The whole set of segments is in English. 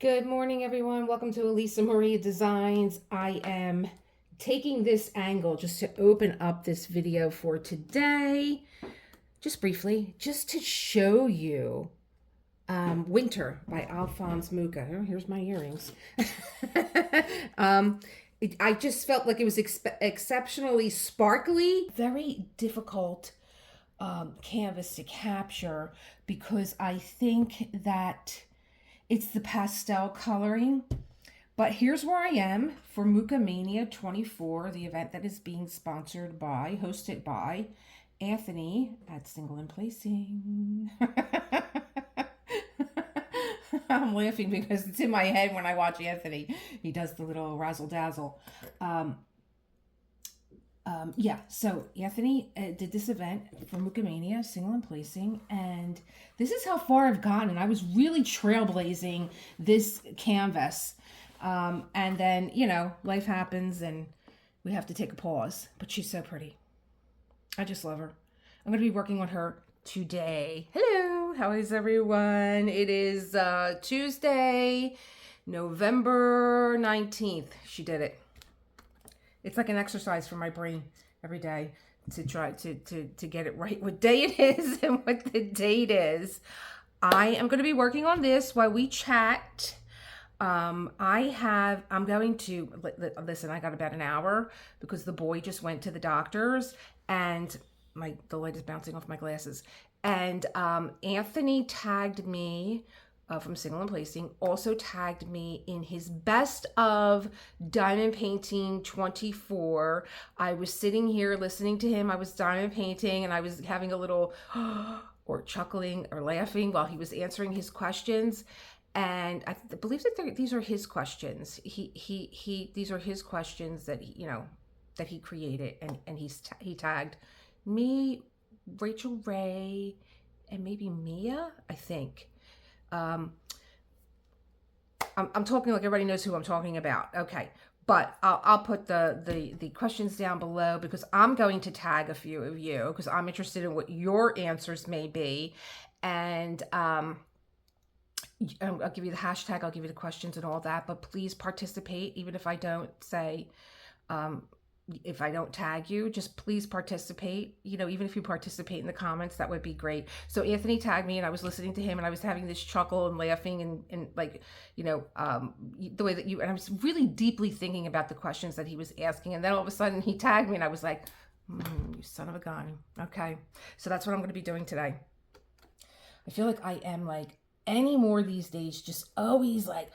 Good morning, everyone. Welcome to Elisa Maria Designs. I am taking this angle just to open up this video for today, just briefly, just to show you Winter by Alphonse Mucha. Oh, here's my earrings. I just felt like it was exceptionally sparkly, very difficult canvas to capture because I think that it's the pastel coloring. But here's where I am for Mucha Mania 24, the event that is being hosted by Anthony at Single and Placing. I'm laughing because it's in my head when I watch Anthony. He does the little razzle dazzle. Yeah, so Anthony did this event for Mucha Mania, Single and Placing, and this is how far I've gotten. And I was really trailblazing this canvas. And then, life happens and we have to take a pause. But she's so pretty. I just love her. I'm going to be working on her today. Hello, how is everyone? It is Tuesday, November 19th. She did it. It's like an exercise for my brain every day to try to get it right, what day it is and what the date is. I am going to be working on this while we chat. I'm going to, listen, I got about an hour because the boy just went to the doctor's and the light is bouncing off my glasses. And Anthony tagged me from Single and Placing, also tagged me in his best of diamond painting 24. I was sitting here listening to him. I was diamond painting and I was having a little or chuckling or laughing while he was answering his questions. And I believe that these are his questions. These are his questions that that he created, and he tagged me, Rachel Ray, and maybe Mia, I think. I'm talking like everybody knows who I'm talking about. Okay, but I'll put the questions down below because I'm going to tag a few of you because I'm interested in what your answers may be, and I'll give you the hashtag, I'll give you the questions and all that, but please participate, even if I don't say, if I don't tag you, just please participate. Even if you participate in the comments, that would be great. So Anthony tagged me and I was listening to him and I was having this chuckle and laughing and like, the way that and I was really deeply thinking about the questions that he was asking. And then all of a sudden he tagged me and I was like, you son of a gun. Okay. So that's what I'm going to be doing today. I feel like I am like any more these days, just always like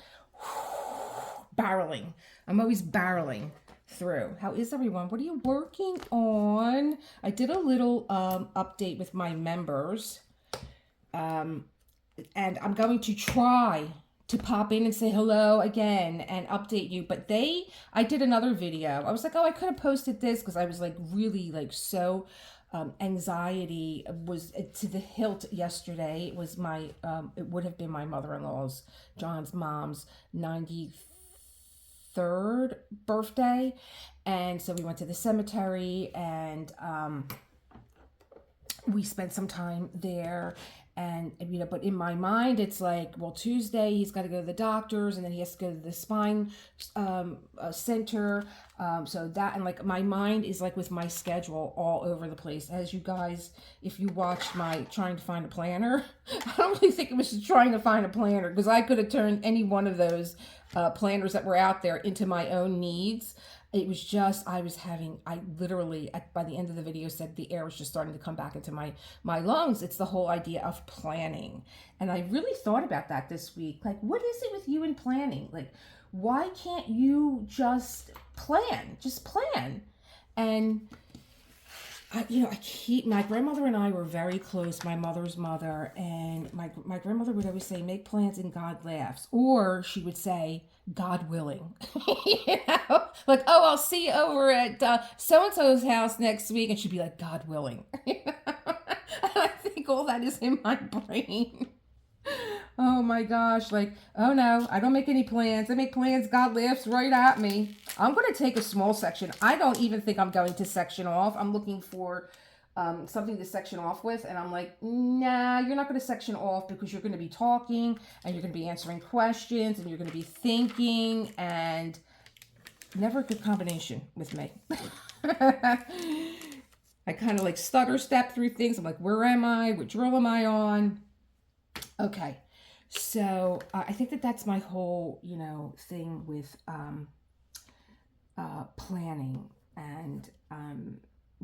barreling. I'm always barreling through. How is everyone? What are you working on? I did a little update with my members, and I'm going to try to pop in and say hello again and update you, but I did another video. I was like, oh, I could have posted this because I was like really like so anxiety was to the hilt yesterday. It was it would have been my mother-in-law's, John's mom's 93rd birthday, and so we went to the cemetery and we spent some time there. And but in my mind it's like, well, Tuesday he's got to go to the doctors and then he has to go to the spine center, so that, and like my mind is like with my schedule all over the place. As you guys, if you watched my trying to find a planner, I don't really think it was trying to find a planner because I could have turned any one of those planners that were out there into my own needs. It was just, I literally, by the end of the video, said the air was just starting to come back into my lungs. It's the whole idea of planning. And I really thought about that this week. Like, what is it with you and planning? Like, why can't you just plan? Just plan. And my grandmother and I were very close, my mother's mother, and my grandmother would always say, make plans and God laughs. Or she would say, God willing. Like, oh, I'll see you over at so-and-so's house next week. And she'd be like, God willing. And I think all that is in my brain. Oh my gosh, like, oh no, I don't make any plans. I make plans, God laughs right at me. I'm going to take a small section. I don't even think I'm going to section off. I'm looking for something to section off with, and I'm like, nah, you're not going to section off because you're going to be talking and you're going to be answering questions and you're going to be thinking, and never a good combination with me. I kind of like stutter step through things. I'm like, where am I? What drill am I on? Okay. So I think that that's my whole, thing with planning. And,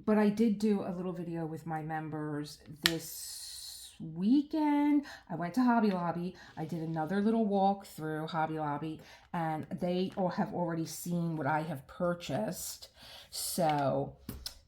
but I did do a little video with my members this weekend. I went to Hobby Lobby. I did another little walk through Hobby Lobby, and they all have already seen what I have purchased. So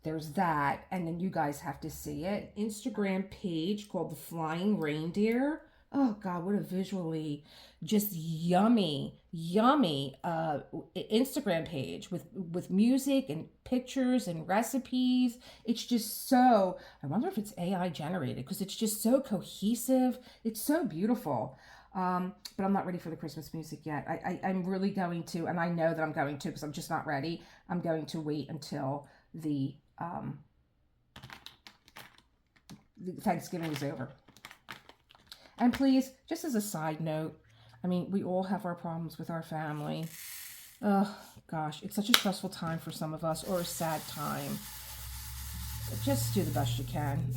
there's that. And then you guys have to see it. Instagram page called The Flying Reindeer. Oh God, what a visually just yummy Instagram page with music and pictures and recipes. It's just so, I wonder if it's AI generated, because it's just so cohesive. It's so beautiful. But I'm not ready for the Christmas music yet. I'm really going to, and I know that I'm going to, because I'm just not ready. I'm going to wait until the Thanksgiving is over. And please, just as a side note, I mean, we all have our problems with our family. Oh, gosh, it's such a stressful time for some of us, or a sad time. Just do the best you can.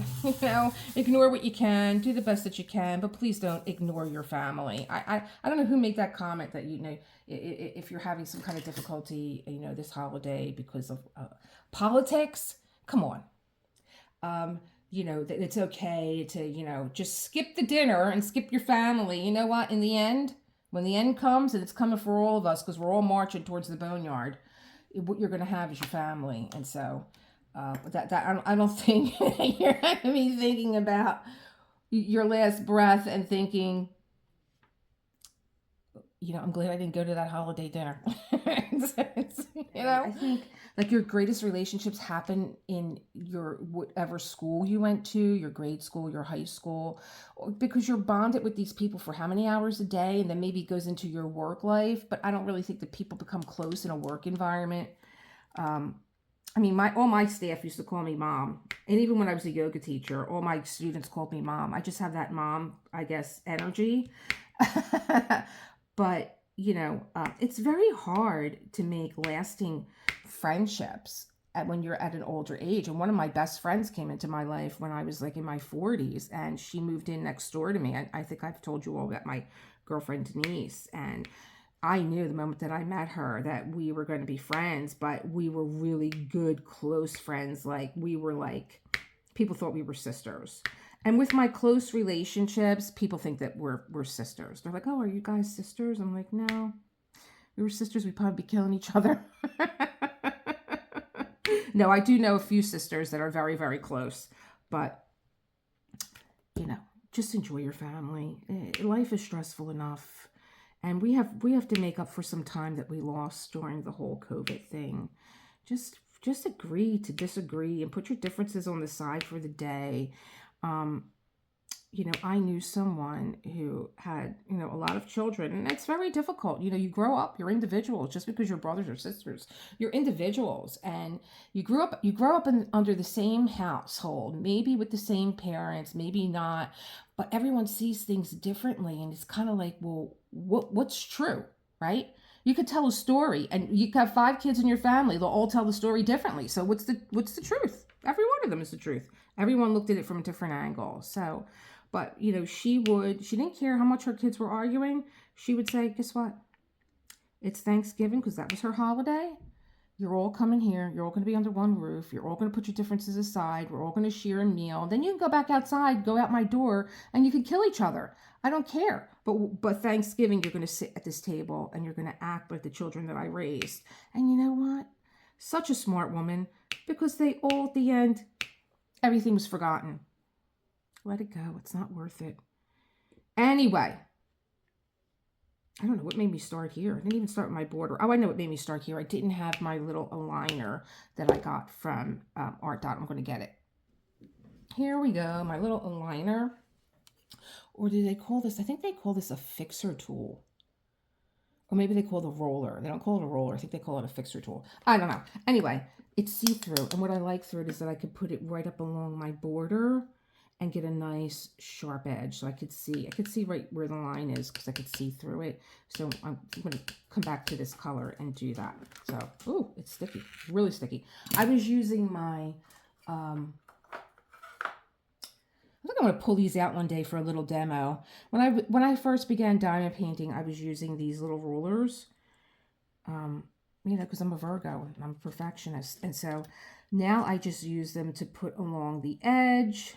Ignore what you can, do the best that you can, but please don't ignore your family. I don't know who made that comment that, if you're having some kind of difficulty, this holiday because of politics, come on. That it's okay to, just skip the dinner and skip your family. You know what? In the end, when the end comes, and it's coming for all of us, because we're all marching towards the boneyard, what you're going to have is your family. And so I don't think you're going to be thinking about your last breath and thinking, I'm glad I didn't go to that holiday dinner. I think like your greatest relationships happen in your whatever school you went to, your grade school, your high school, because you're bonded with these people for how many hours a day, and then maybe it goes into your work life. But I don't really think that people become close in a work environment. All my staff used to call me mom, and even when I was a yoga teacher, all my students called me mom. I just have that mom, I guess, energy. But it's very hard to make lasting friendships when you're at an older age. And one of my best friends came into my life when I was like in my 40s, and she moved in next door to me. I think I've told you all about my girlfriend Denise, and I knew the moment that I met her that we were going to be friends, but we were really good, close friends. Like people thought we were sisters. And with my close relationships, people think that we're sisters. They're like, oh, are you guys sisters? I'm like, no. If we were sisters, we'd probably be killing each other. No, I do know a few sisters that are very, very close. But, just enjoy your family. Life is stressful enough. And we have to make up for some time that we lost during the whole COVID thing. Just agree to disagree and put your differences on the side for the day. I knew someone who had, a lot of children, and it's very difficult. You grow up, you're individuals. Just because you're brothers or sisters, you're individuals, and you grow up under the same household, maybe with the same parents, maybe not, but everyone sees things differently, and it's kind of like, well, what's true, right? You could tell a story, and you have 5 kids in your family. They'll all tell the story differently. So what's the truth? Every one of them is the truth. Everyone looked at it from a different angle. So, but, she didn't care how much her kids were arguing. She would say, guess what? It's Thanksgiving, because that was her holiday. You're all coming here. You're all going to be under one roof. You're all going to put your differences aside. We're all going to share a meal. Then you can go back outside, go out my door, and you can kill each other. I don't care. But Thanksgiving, you're going to sit at this table, and you're going to act like the children that I raised. And you know what? Such a smart woman, because they all, at the end, everything was forgotten. Let it go. It's not worth it. Anyway, I don't know what made me start here. I didn't even start with my border. Oh, I know what made me start here. I didn't have my little aligner that I got from Art Dot. I'm going to get it. Here we go. My little aligner. Or did they call this? I think they call this a fixer tool. Or maybe they call it a roller. They don't call it a roller. I think they call it a fixer tool. I don't know. Anyway, it's see-through. And what I like through it is that I could put it right up along my border and get a nice sharp edge. So I could see right where the line is because I could see through it. So I'm going to come back to this color and do that. So, ooh, it's sticky. Really sticky. I was using my... I think I'm going to pull these out one day for a little demo. When I first began diamond painting, I was using these little rulers, you know, because I'm a Virgo and I'm a perfectionist. And so now I just use them to put along the edge,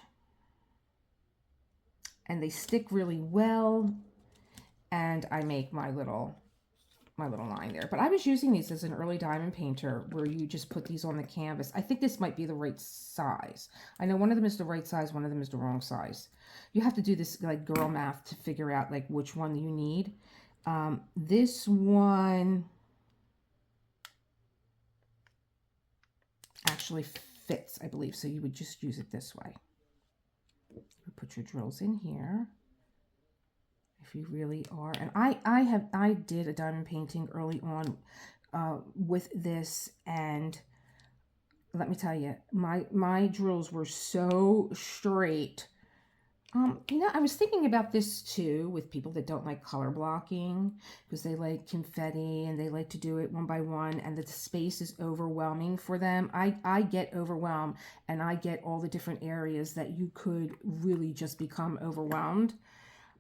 and they stick really well, and I make my little line there. But I was using these as an early diamond painter where you just put these on the canvas. I think this might be the right size. I know one of them is the right size, one of them is the wrong size. You have to do this like girl math to figure out like which one you need. This one actually fits, I believe, so you would just use it this way. You put your drills in here. If you really are, and I did a diamond painting early on with this, and let me tell you, my drills were so straight. You know, I was thinking about this too with people that don't like color blocking because they like confetti and they like to do it one by one, and the space is overwhelming for them. I get overwhelmed, and I get all the different areas that you could really just become overwhelmed.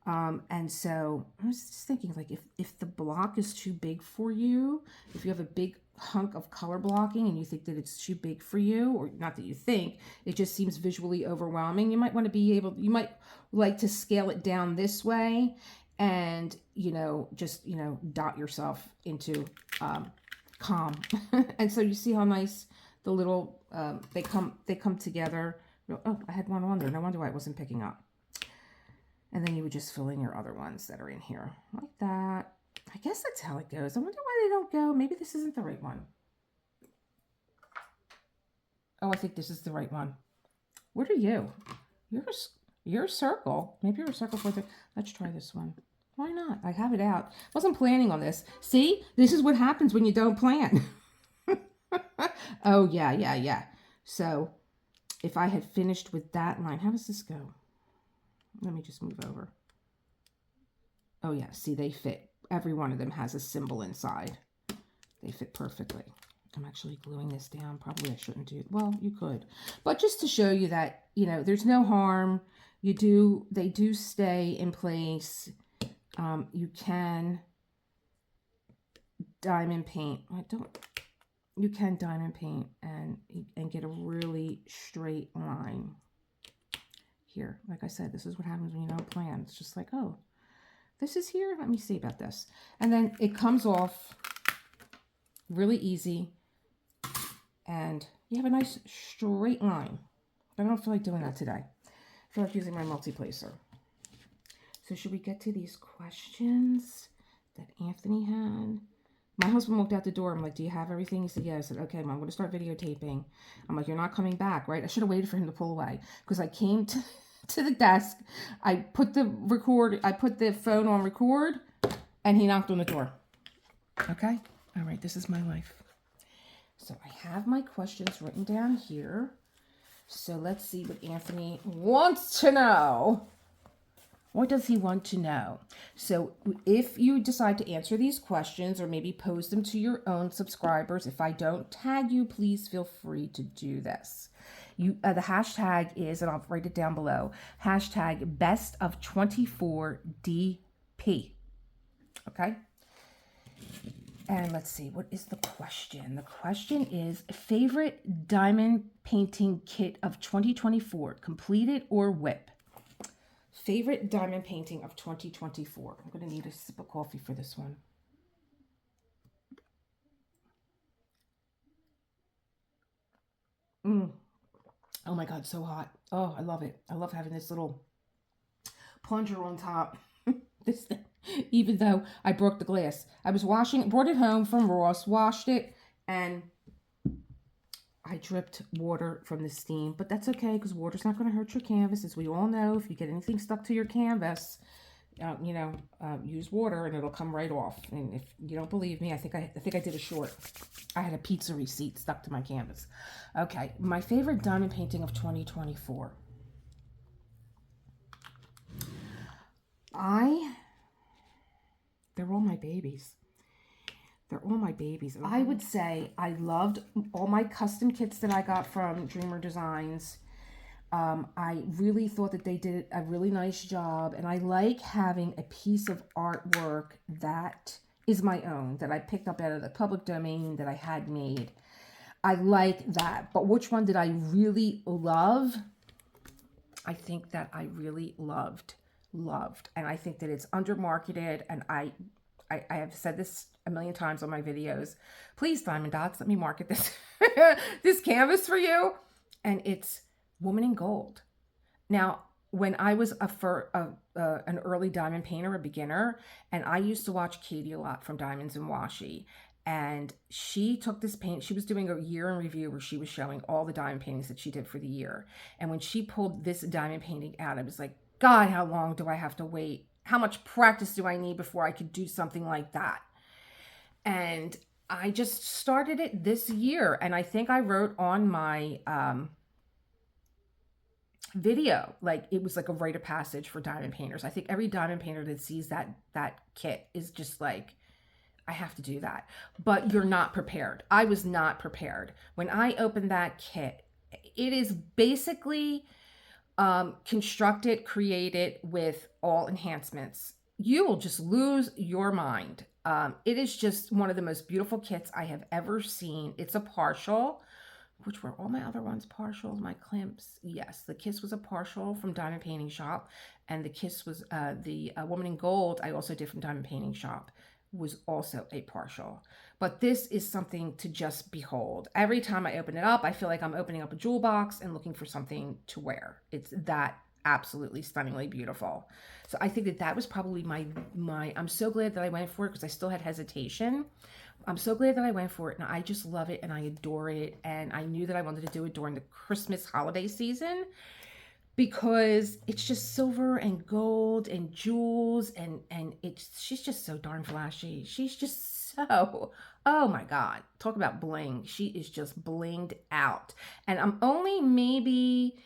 And so I was just thinking, like, if the block is too big for you, if you have a big hunk of color blocking and you think that it's too big for you, or not that you think, it just seems visually overwhelming, you might want to you might like to scale it down this way and, you know, just, you know, dot yourself into calm. And so you see how nice the little, they come together. Oh, I had one on there. No wonder why it wasn't picking up. And then you would just fill in your other ones that are in here like that. I guess that's how it goes. I wonder why they don't go. Maybe this isn't the right one. Oh, I think this is the right one. What are you? You're a circle. Maybe you're a circle for the... Let's try this one. Why not? I have it out. Wasn't planning on this. See? This is what happens when you don't plan. Oh, yeah. So, if I had finished with that line... How does this go? Let me just move over. Oh, yeah. See, they fit. Every one of them has a symbol inside. They fit perfectly. I'm actually gluing this down. Probably I shouldn't do... Well, you could. But just to show you that, you know, there's no harm. They do stay in place. You can diamond paint. You can diamond paint and get a really straight line. Here, like I said, this is what happens when you don't plan. It's just like, oh, this is here. Let me see about this. And then it comes off really easy. And you have a nice straight line. But I don't feel like doing that today. I feel like using my multi-placer. So should we get to these questions that Anthony had? My husband walked out the door. I'm like, do you have everything? He said, yeah. I said, okay, Mom, I'm going to start videotaping. I'm like, you're not coming back, right? I should have waited for him to pull away because I came to the desk. I put the phone on record, and he knocked on the door. Okay? All right, this is my life. So I have my questions written down here. So let's see what Anthony wants to know. What does he want to know? So if you decide to answer these questions or maybe pose them to your own subscribers, if I don't tag you, please feel free to do this. The hashtag is, and I'll write it down below, hashtag BestOf24DP. Okay? And let's see, what is the question? The question is, favorite diamond painting kit of 2024, completed or WIP? Favorite diamond painting of 2024. I'm going to need a sip of coffee for this one. Oh my God, so hot. Oh, I love it. I love having this little plunger on top. This thing, even though I broke the glass. I was brought it home from Ross, washed it, and I dripped water from the steam, but that's okay because water's not going to hurt your canvas. As we all know, if you get anything stuck to your canvas, use water and it'll come right off. And if you don't believe me, I think I did a short. I had a pizza receipt stuck to my canvas. Okay, my favorite diamond painting of 2024. They're all my babies. They're all my babies. I would say I loved all my custom kits that I got from Dreamer Designs. I really thought that they did a really nice job, and I like having a piece of artwork that is my own, that I picked up out of the public domain that I had made. I like that. But which one did I really love? I think that I really loved. And I think that it's undermarketed, and I have said this a million times on my videos. Please, Diamond Dots, let me market this this canvas for you. And it's Woman in Gold. Now, when I was an early diamond painter, a beginner, and I used to watch Katie a lot from Diamonds and Washi, and she took this paint, she was doing a year in review where she was showing all the diamond paintings that she did for the year. And when she pulled this diamond painting out, I was like, God, how long do I have to wait? How much practice do I need before I could do something like that? And I just started it this year. And I think I wrote on my video, like it was like a rite of passage for diamond painters. I think every diamond painter that sees that kit is just like, I have to do that. But you're not prepared. I was not prepared. When I opened that kit, it is basically constructed, created with all enhancements. You will just lose your mind. It is just one of the most beautiful kits I have ever seen. It's a partial, which were all my other ones partials, my clamps. Yes, the Kiss was a partial from Diamond Painting Shop, and the Kiss was the Woman in Gold I also did from Diamond Painting Shop, was also a partial. But this is something to just behold. Every time I open it up, I feel like I'm opening up a jewel box and looking for something to wear. It's that absolutely stunningly beautiful. So I think that was probably my I'm so glad that I went for it, because I still had hesitation. I'm so glad that I went for it, and I just love it and I adore it. And I knew that I wanted to do it during the Christmas holiday season, because it's just silver and gold and jewels, and she's just so darn flashy. She's just so, oh my God, talk about bling. She is just blinged out. And I'm only maybe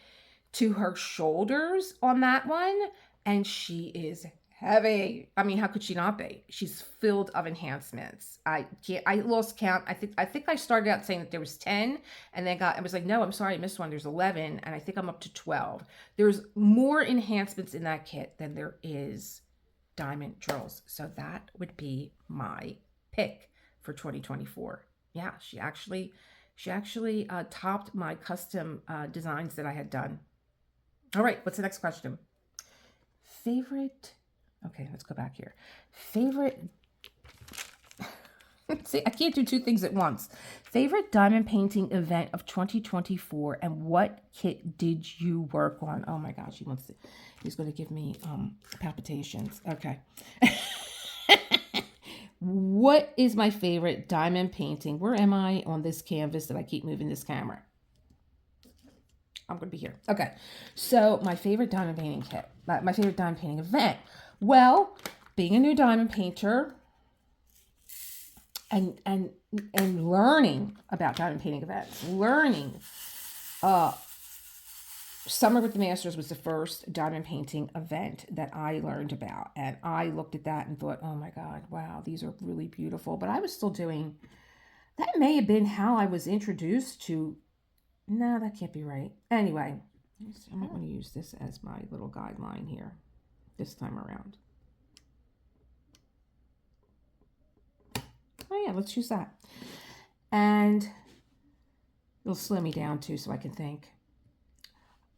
to her shoulders on that one, and she is heavy. I mean, how could she not be? She's filled of enhancements. I lost count. I think I started out saying that there was 10, and then I was like, no, I'm sorry, I missed one. There's 11, and I think I'm up to 12. There's more enhancements in that kit than there is diamond drills. So that would be my pick for 2024. Yeah, she actually topped my custom designs that I had done. All right, what's the next question? Favorite. Okay, let's go back here. Favorite. See, I can't do two things at once. Favorite diamond painting event of 2024, and what kit did you work on? Oh my gosh, he's going to give me palpitations. Okay. What is my favorite diamond painting? Where am I on this canvas that I keep moving this camera? I'm going to be here. Okay. So my favorite diamond painting kit, my favorite diamond painting event. Well, being a new diamond painter and learning about diamond painting events, Summer with the Masters was the first diamond painting event that I learned about. And I looked at that and thought, oh my God, wow, these are really beautiful. But I was still doing, that may have been how I was introduced to, no, that can't be right. Anyway, I might want to use this as my little guideline here this time around. Oh yeah, let's use that. And it'll slow me down too so I can think.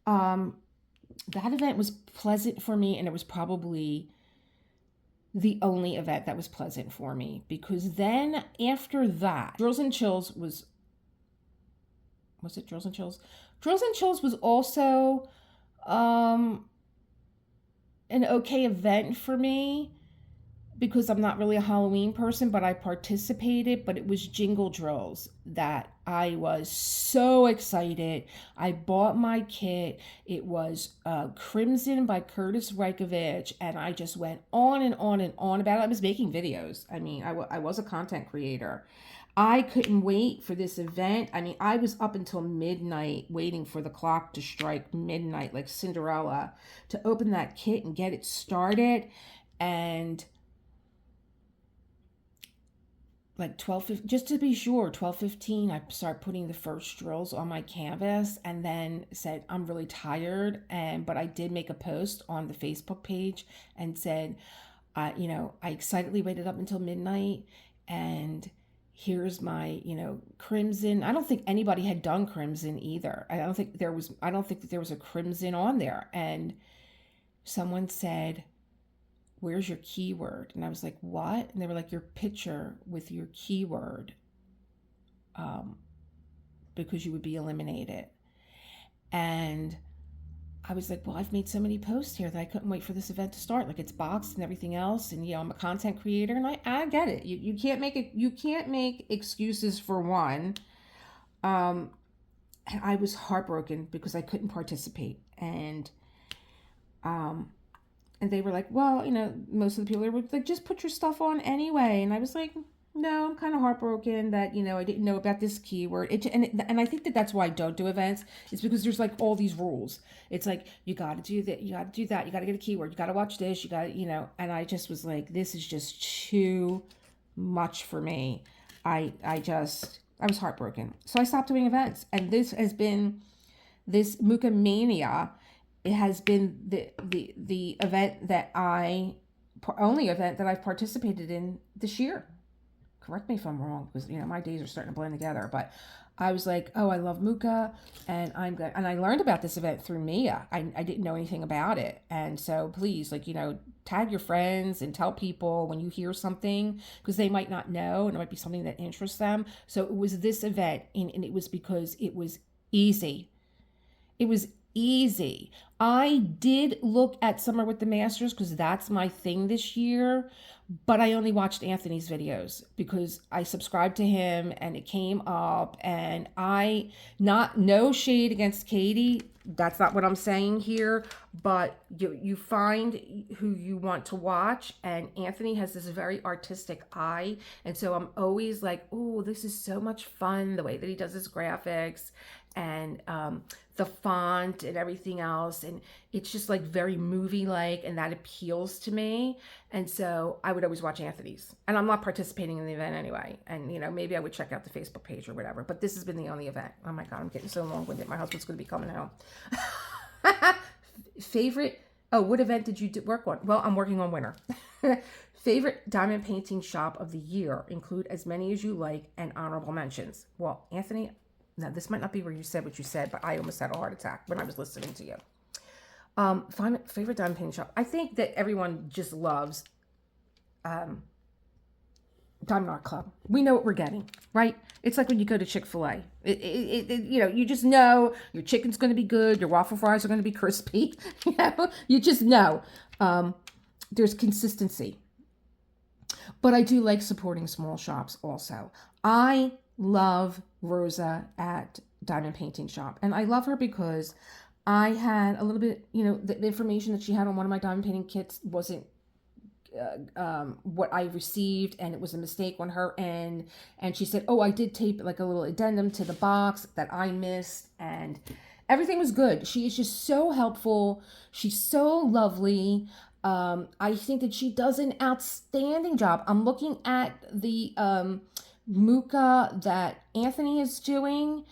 That event was pleasant for me, and it was probably the only event that was pleasant for me, because then after that, Drills and Chills was it Drills and Chills? Drills and Chills was also an okay event for me, because I'm not really a Halloween person, but I participated, but it was jingle drills that I was so excited. I bought my kit. It was Crimson by Curtis Reikovich, and I just went on and on and on about it. I was making videos. I mean, I was a content creator. I couldn't wait for this event. I mean, I was up until midnight waiting for the clock to strike midnight, like Cinderella, to open that kit and get it started. And like 12, just to be sure, 12:15, I start putting the first drills on my canvas, and then said I'm really tired. And but I did make a post on the Facebook page and said, I excitedly waited up until midnight, and here's my, crimson. I don't think anybody had done crimson either. I don't think that there was a crimson on there. And someone said, where's your keyword? And I was like, what? And they were like, your picture with your keyword, because you would be eliminated. And I was like, well, I've made so many posts here that I couldn't wait for this event to start. Like, it's boxed and everything else. And, I'm a content creator, and I get it. You can't make it. You can't make excuses for one. And I was heartbroken because I couldn't participate. And they were like, well, most of the people were like, just put your stuff on anyway. And I was like, no, I'm kind of heartbroken that, I didn't know about this keyword. And I think that that's why I don't do events. It's because there's like all these rules. It's like, you got to do that. You got to do that. You got to get a keyword. You got to watch this. You got to, and I just was like, this is just too much for me. I was heartbroken. So I stopped doing events. And this Mucha Mania, it has been the only event that I've participated in this year. Correct me if I'm wrong, because my days are starting to blend together. But I was like, oh, I love Mucha, and I'm good. And I learned about this event through Mia. I didn't know anything about it, and so please, tag your friends and tell people when you hear something, because they might not know, and it might be something that interests them. So it was this event, and it was because it was easy. It was easy. I did look at Summer with the Masters because that's my thing this year, but I only watched Anthony's videos because I subscribed to him and it came up. And no shade against Katie. That's not what I'm saying here, but you find who you want to watch. And Anthony has this very artistic eye. And so I'm always like, oh, this is so much fun, the way that he does his graphics and the font and everything else. And it's just like very movie-like, and that appeals to me. And so I would always watch Anthony's. And I'm not participating in the event anyway. And, maybe I would check out the Facebook page or whatever. But this has been the only event. Oh my God, I'm getting so long-winded. My husband's going to be coming home. Favorite, what event did you work on? Well, I'm working on winter. Favorite diamond painting shop of the year. Include as many as you like and honorable mentions. Well, Anthony, now this might not be where you said what you said, but I almost had a heart attack when I was listening to you. Favorite diamond painting shop. I think that everyone just loves Diamond Art Club. We know what we're getting, right? It's like when you go to Chick-fil-A. You just know your chicken's going to be good, your waffle fries are going to be crispy. You just know. There's consistency. But I do like supporting small shops also. I love Rosa at Diamond Painting Shop. And I love her because I had a little bit, the information that she had on one of my diamond painting kits wasn't what I received, and it was a mistake on her end. And she said, oh, I did tape like a little addendum to the box that I missed, and everything was good. She is just so helpful. She's so lovely. I think that she does an outstanding job. I'm looking at the Mucha that Anthony is doing,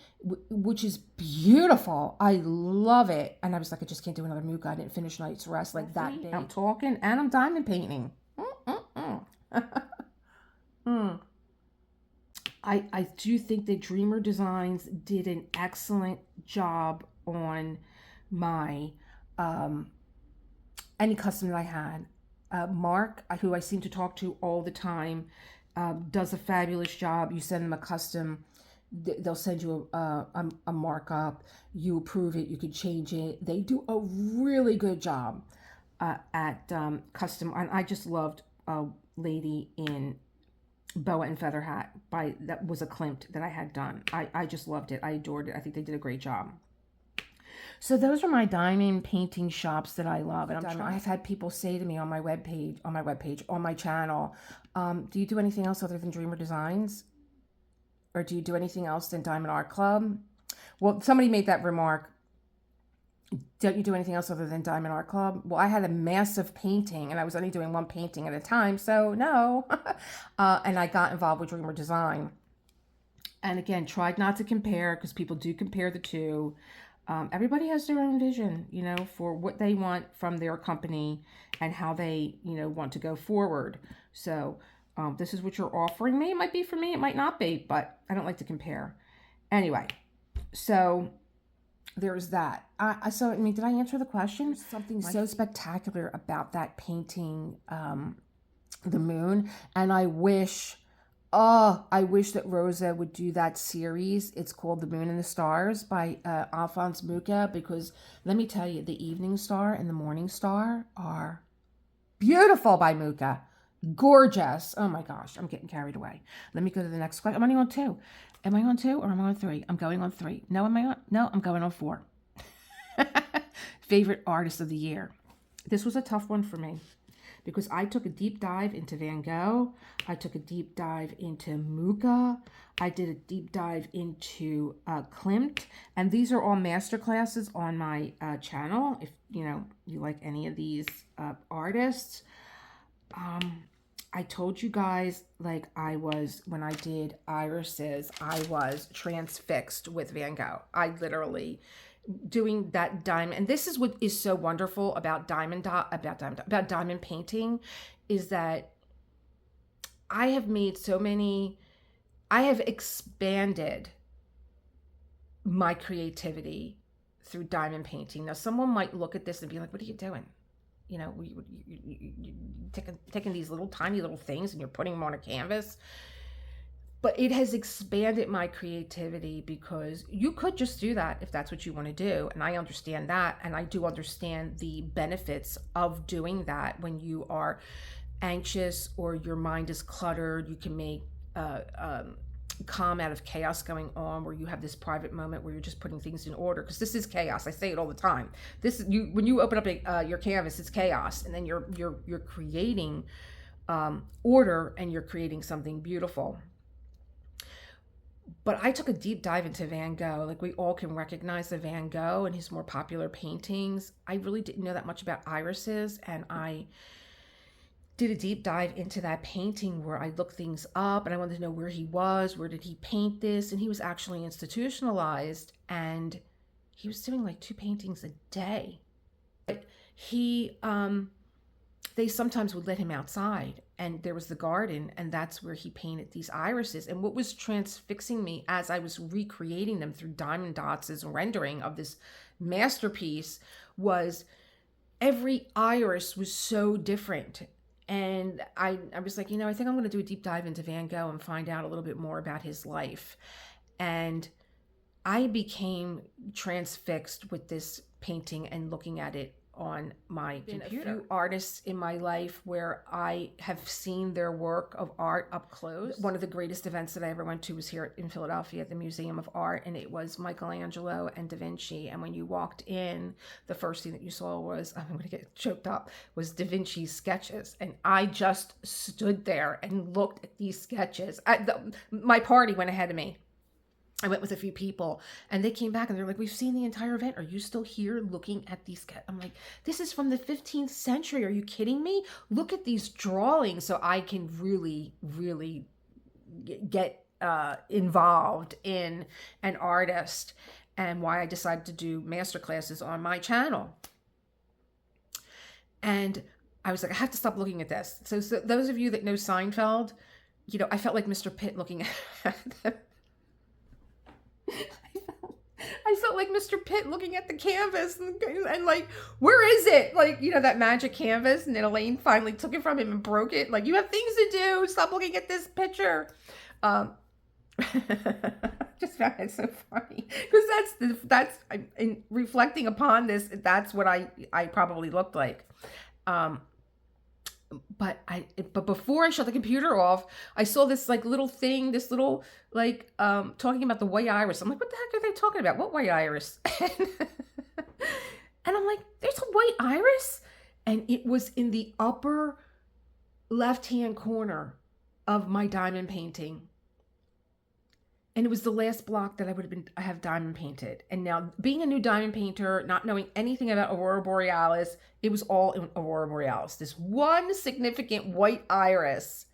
which is beautiful. I love it. And I was like, I just can't do another Mucha. I didn't finish Night's Rest like that day. I'm talking and I'm diamond painting. I do think that Dreamer Designs did an excellent job on my any custom that I had. Mark, who I seem to talk to all the time, does a fabulous job. You send them a custom, they'll send you a markup. You approve it, you can change it. They do a really good job at custom. And I just loved lady in Boa and Feather Hat that was a Klimt that I had done. I just loved it. I adored it. I think they did a great job. So those are my diamond painting shops that I love. And I've had people say to me on my on my channel, do you do anything else other than Dreamer Designs? Or do you do anything else than Diamond Art Club? Well, somebody made that remark. Don't you do anything else other than Diamond Art Club? Well, I had a massive painting and I was only doing one painting at a time. So no. And I got involved with Dreamer Design. And again, tried not to compare because people do compare the two. Everybody has their own vision, you know, for what they want from their company and how they, you know, want to go forward. So this is what you're offering me. It might be for me. It might not be, but I don't like to compare. Anyway, so there's that. So, I mean, did I answer the question? Something so spectacular about that painting, the moon. And I wish that Rosa would do that series. It's called The Moon and the Stars by Alphonse Mucha, because let me tell you, the Evening Star and the Morning Star are beautiful by Mucha. Gorgeous. Oh my gosh, I'm getting carried away. Let me go to the next question. I'm only on 2. Am I on 2 or am I on 3? I'm going on 3. No, am I on? No, I'm going on 4. Favorite artist of the year. This was a tough one for me because I took a deep dive into Van Gogh. I took a deep dive into Mucha. I did a deep dive into Klimt. And these are all masterclasses on my channel. If, you know, you like any of these artists. I told you guys, like, when I did irises, I was transfixed with Van Gogh. I literally doing that diamond, and this is what is so wonderful about diamond painting, is that I have expanded my creativity through diamond painting. Now, someone might look at this and be like, what are you doing? You know, you're taking these little tiny little things and you're putting them on a canvas. But it has expanded my creativity because you could just do that if that's what you want to do. And I understand that. And I do understand the benefits of doing that when you are anxious or your mind is cluttered. You can make calm out of chaos going on, where you have this private moment where you're just putting things in order, because this is chaos. I say it all the time. This is when you open up your canvas, it's chaos, and then you're creating order, and you're creating something beautiful. But I took a deep dive into Van Gogh. Like, we all can recognize the Van Gogh and his more popular paintings. I really didn't know that much about irises, and I did a deep dive into that painting where I looked things up and I wanted to know where he was, where did he paint this, and he was actually institutionalized, and he was doing like 2 paintings a day. But they sometimes would let him outside, and there was the garden, and that's where he painted these irises. And what was transfixing me as I was recreating them through Diamond Dots' rendering of this masterpiece was every iris was so different. And I was like, you know, I think I'm going to do a deep dive into Van Gogh and find out a little bit more about his life. And I became transfixed with this painting and looking at it on my computer. A few artists in my life where I have seen their work of art up close. One of the greatest events that I ever went to was here in Philadelphia at the Museum of Art, and it was Michelangelo and Da Vinci. And when you walked in, the first thing that you saw was, I'm going to get choked up, was Da Vinci's sketches. And I just stood there and looked at these sketches. My party went ahead of me. I went with a few people, and they came back and they're like, we've seen the entire event. Are you still here looking at these? I'm like, this is from the 15th century. Are you kidding me? Look at these drawings. So I can really, really get involved in an artist, and why I decided to do masterclasses on my channel. And I was like, I have to stop looking at this. So those of you that know Seinfeld, you know, I felt like Mr. Pitt looking at them. I felt like Mr. Pitt looking at the canvas and like, where is it? Like, you know, that magic canvas, and then Elaine finally took it from him and broke it. Like, you have things to do. Stop looking at this picture. Just found it so funny, because that's in reflecting upon this, that's what I probably looked like. but before I shut the computer off, I saw this like little thing, this little like talking about the white iris. I'm like, what the heck are they talking about? What white iris? And I'm like, there's a white iris? And it was in the upper left-hand corner of my diamond painting. And it was the last block that I have diamond painted. And now, being a new diamond painter, not knowing anything about Aurora Borealis, it was all in Aurora Borealis. This one significant white iris.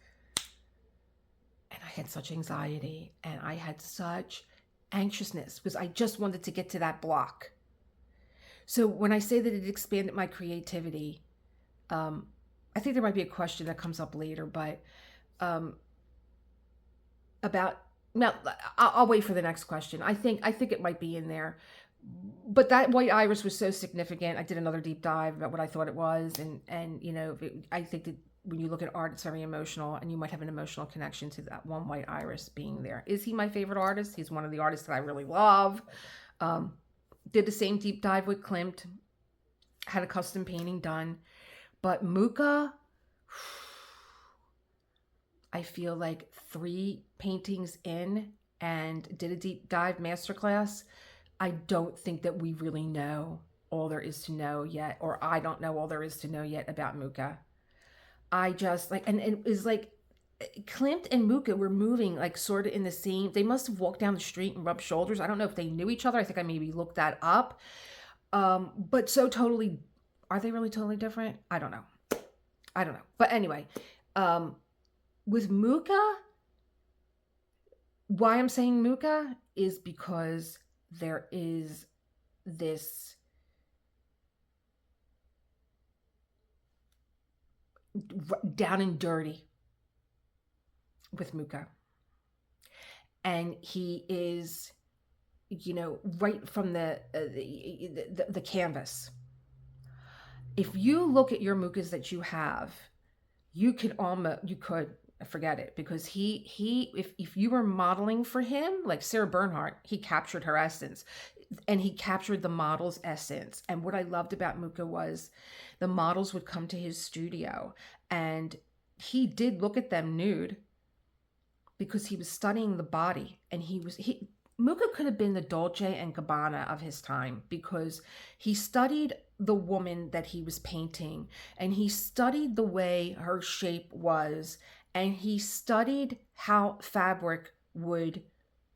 And I had such anxiety and I had such anxiousness because I just wanted to get to that block. So when I say that it expanded my creativity, I think there might be a question that comes up later, but about... Now, I'll wait for the next question. I think it might be in there. But that white iris was so significant. I did another deep dive about what I thought it was. And you know, I think that when you look at art, it's very emotional. And you might have an emotional connection to that one white iris being there. Is he my favorite artist? He's one of the artists that I really love. Did the same deep dive with Klimt. Had a custom painting done. But Mucha... I feel like 3 paintings in and did a deep dive masterclass. I don't think that we really know all there is to know yet, or I don't know all there is to know yet about Mucha. I just like, and it was like Klimt and Mucha were moving like sort of in the same, they must have walked down the street and rubbed shoulders. I don't know if they knew each other. I think I maybe looked that up. But so totally, are they really totally different? I don't know. But anyway, with Mucha, why I'm saying Mucha is because there is this down and dirty with Mucha. And he is, you know, right from the canvas. If you look at your Muchas that you have, you could forget it, because if you were modeling for him, like Sarah Bernhardt, he captured her essence and he captured the model's essence. And what I loved about Mucha was the models would come to his studio and he did look at them nude because he was studying the body. And Mucha could have been the Dolce and Gabbana of his time, because he studied the woman that he was painting and he studied the way her shape was. And he studied how fabric would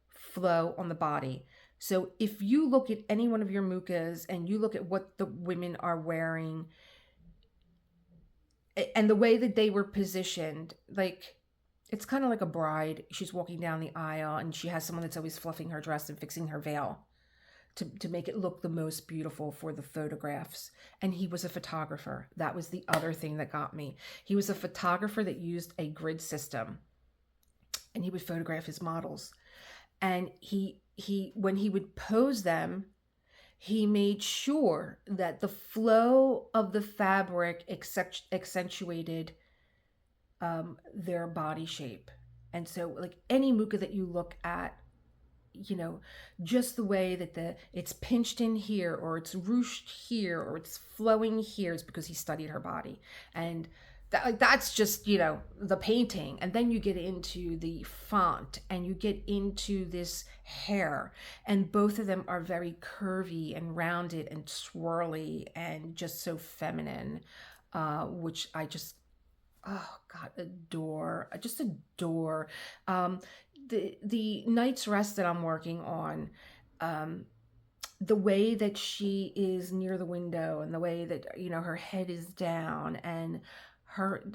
flow on the body. So if you look at any one of your Muchas and you look at what the women are wearing and the way that they were positioned, like, it's kind of like a bride. She's walking down the aisle and she has someone that's always fluffing her dress and fixing her veil to make it look the most beautiful for the photographs. And he was a photographer. That was the other thing that got me. He was a photographer that used a grid system and he would photograph his models. And he when he would pose them, he made sure that the flow of the fabric accentuated their body shape. And so like any Mucha that you look at, you know, just the way that it's pinched in here or it's ruched here or it's flowing here is because he studied her body. And that's just, you know, the painting. And then you get into the font and you get into this hair, and both of them are very curvy and rounded and swirly and just so feminine, which I just, oh God, adore. I just adore. The Night's Rest that I'm working on, the way that she is near the window and the way that, you know, her head is down and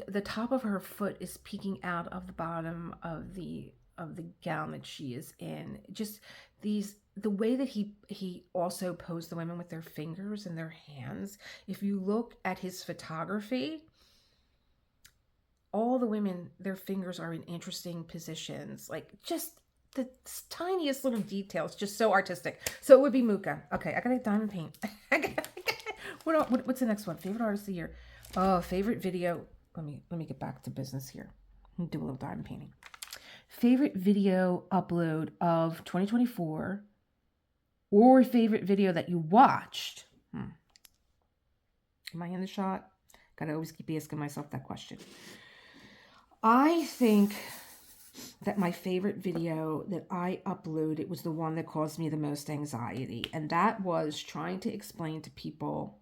the top of her foot is peeking out of the bottom of the gown that she is in. Just the way that he also posed the women with their fingers and their hands. If you look at his photography, all the women, their fingers are in interesting positions, like just the tiniest little details, just so artistic. So it would be Mucha. Okay, I gotta diamond paint. What's the next one? Favorite artist of the year. Oh, favorite video. Let me get back to business here. Do a little diamond painting. Favorite video upload of 2024, or favorite video that you watched. Am I in the shot? Gotta always keep asking myself that question. I think that my favorite video that I uploaded was the one that caused me the most anxiety. And that was trying to explain to people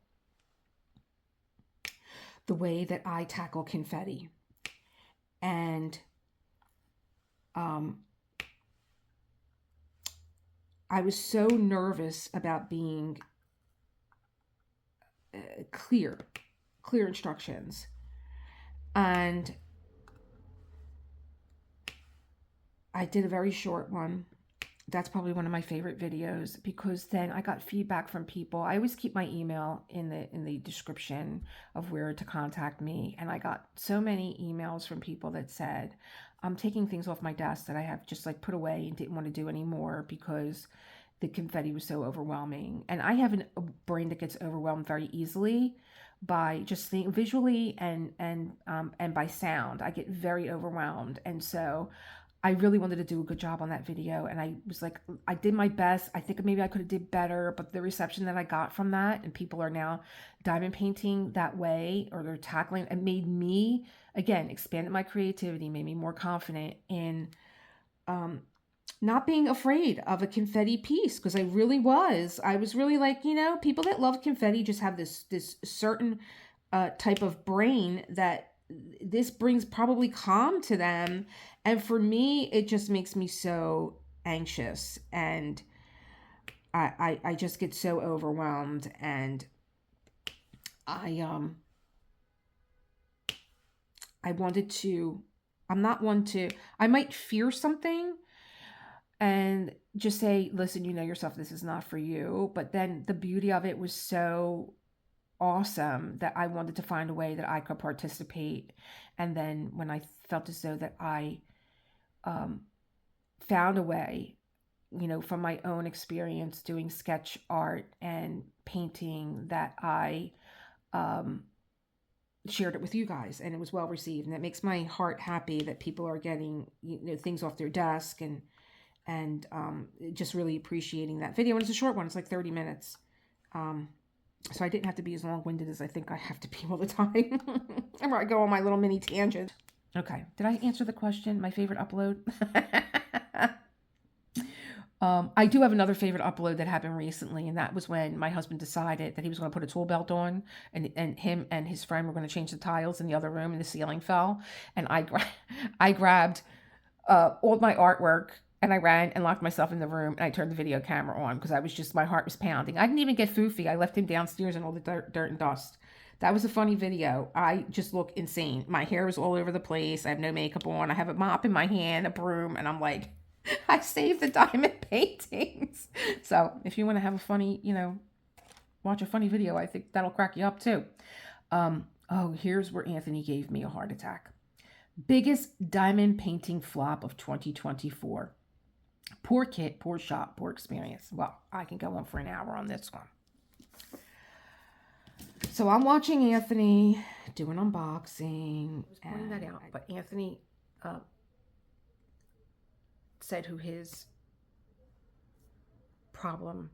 the way that I tackle confetti. And I was so nervous about being clear instructions. And I did a very short one. That's probably one of my favorite videos because then I got feedback from people. I always keep my email in the description of where to contact me. And I got so many emails from people that said, I'm taking things off my desk that I have just like put away and didn't want to do anymore because the confetti was so overwhelming. And I have a brain that gets overwhelmed very easily by just thinking visually and by sound. I get very overwhelmed. And so I really wanted to do a good job on that video. And I was like, I did my best. I think maybe I could have did better, but the reception that I got from that, and people are now diamond painting that way, or they're tackling, it made me, again, expanded my creativity, made me more confident in not being afraid of a confetti piece, because I was really like, people that love confetti just have this certain type of brain that this brings probably calm to them. And for me, it just makes me so anxious, and I just get so overwhelmed. And I might fear something and just say, listen, you know yourself, this is not for you. But then the beauty of it was so awesome that I wanted to find a way that I could participate. And then when I felt as though that I found a way, from my own experience doing sketch art and painting, that I shared it with you guys, and it was well received. And it makes my heart happy that people are getting things off their desk and just really appreciating that video. And it's a short one. It's like 30 minutes. So I didn't have to be as long-winded as I think I have to be all the time. Where I go on my little mini tangent. Okay. Did I answer the question? My favorite upload? I do have another favorite upload that happened recently, and that was when my husband decided that he was going to put a tool belt on, and him and his friend were going to change the tiles in the other room, and the ceiling fell. And I grabbed all my artwork, and I ran and locked myself in the room, and I turned the video camera on because my heart was pounding. I didn't even get foofy. I left him downstairs in all the dirt and dust. That was a funny video. I just look insane. My hair is all over the place. I have no makeup on. I have a mop in my hand, a broom, and I'm like, I saved the diamond paintings. So if you want to have a funny, watch a funny video, I think that'll crack you up too. Here's where Anthony gave me a heart attack. Biggest diamond painting flop of 2024. Poor kit, poor shop, poor experience. Well, I can go on for an hour on this one. So I'm watching Anthony do an unboxing. I was pointing that out, but Anthony said who his problem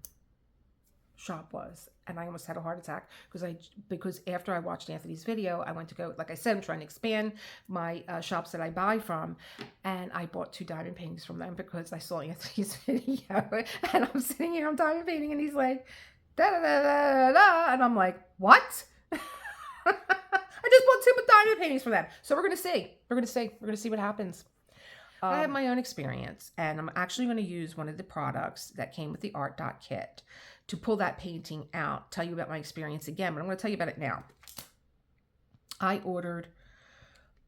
shop was, and I almost had a heart attack because after I watched Anthony's video, I went to go, like I said, I'm trying to expand my shops that I buy from, and I bought 2 diamond paintings from them because I saw Anthony's video, and I'm sitting here, I'm diamond painting, and he's like, da da da da da, and I'm like, what? I just bought 2 diamond paintings from them. So we're gonna see what happens. I have my own experience, and I'm actually going to use one of the products that came with the Art Dot kit to pull that painting out, tell you about my experience again, but I'm going to tell you about it now. I ordered,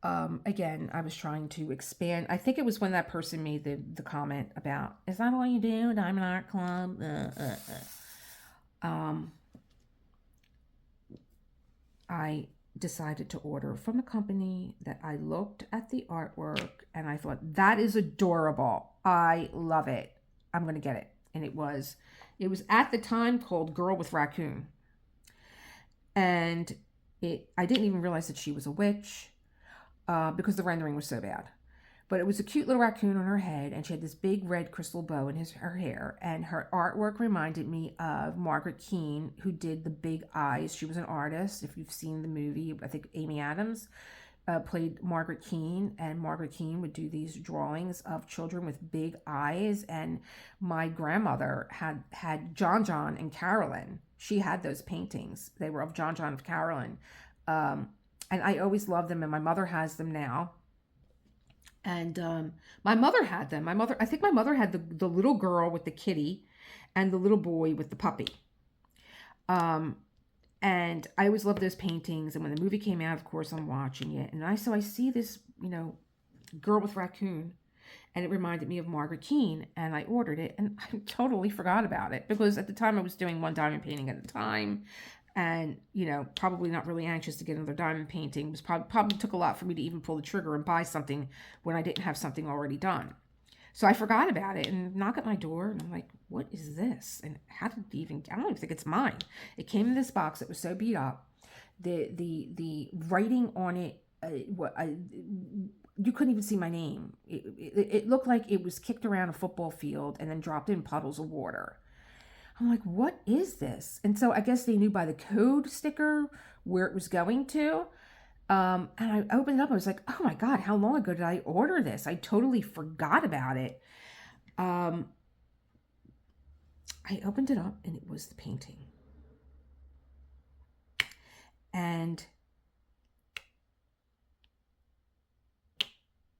again, I was trying to expand. I think it was when that person made the comment about, is that all you do, Diamond Art Club? I decided to order from a company that I looked at the artwork and I thought, that is adorable. I love it. I'm going to get it. And it was at the time called Girl with Raccoon. And I didn't even realize that she was a witch because the rendering was so bad. But it was a cute little raccoon on her head, and she had this big red crystal bow in her hair. And her artwork reminded me of Margaret Keane, who did the big eyes. She was an artist. If you've seen the movie, I think Amy Adams played Margaret Keane, and Margaret Keane would do these drawings of children with big eyes. And my grandmother had John John and Carolyn. She had those paintings. They were of John John and Carolyn. And I always loved them, and my mother has them now. And my mother had them. I think my mother had the little girl with the kitty and the little boy with the puppy. And I always loved those paintings. And when the movie came out, of course, I'm watching it. And I see this, girl with raccoon. And it reminded me of Margaret Keane. And I ordered it. And I totally forgot about it. Because at the time, I was doing one diamond painting at a time. And, probably not really anxious to get another diamond painting. It was probably took a lot for me to even pull the trigger and buy something when I didn't have something already done. So I forgot about it and knock at my door. And I'm like, what is this? And how did it even, I don't even think it's mine. It came in this box that was so beat up. The writing on it, you couldn't even see my name. It looked like it was kicked around a football field and then dropped in puddles of water. I'm like, what is this? And so I guess they knew by the code sticker where it was going to. And I opened it up. I was like, oh my God, how long ago did I order this? I totally forgot about it. I opened it up and it was the painting. And